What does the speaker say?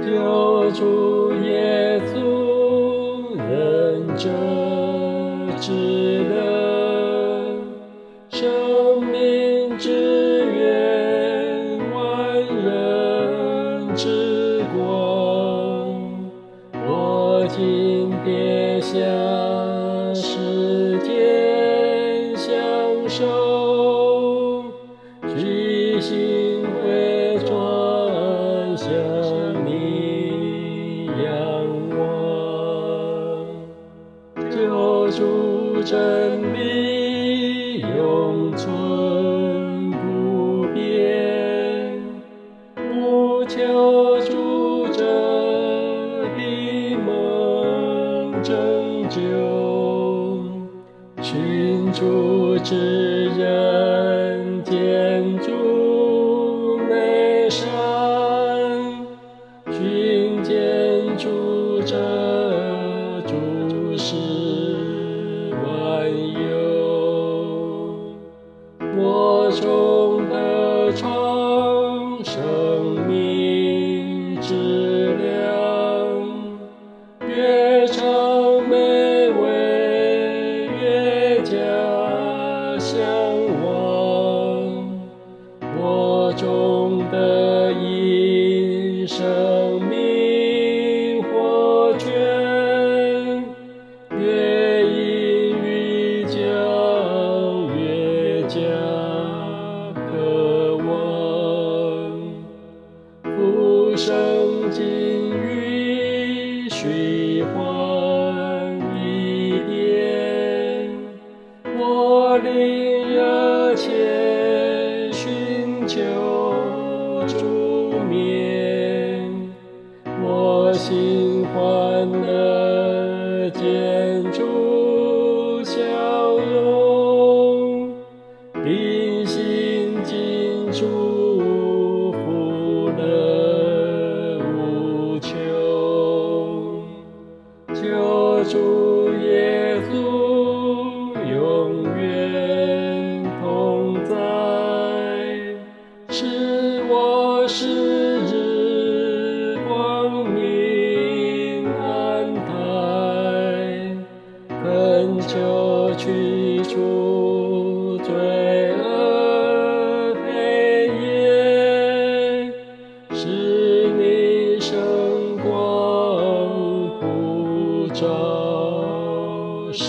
救主耶稣，仁者之乐，生命之源，万人之光。我今别下世间享受，虚心回转向你仰望。救主真理永存不变，不求主者的梦拯救，寻主之人见主美善，寻见主者主是万有。我中的创生命之粮，越尝美味越加向往。我中的因生命活泉，越饮愈将越加渴望。复生金玉虚幻一点，我灵热切寻求主面，我心欢乐见主笑容，并心尽主福乐无穷。救主耶稣永远同在，使我时日光明安泰，恳求驱除罪恶黑夜，使你圣光普照世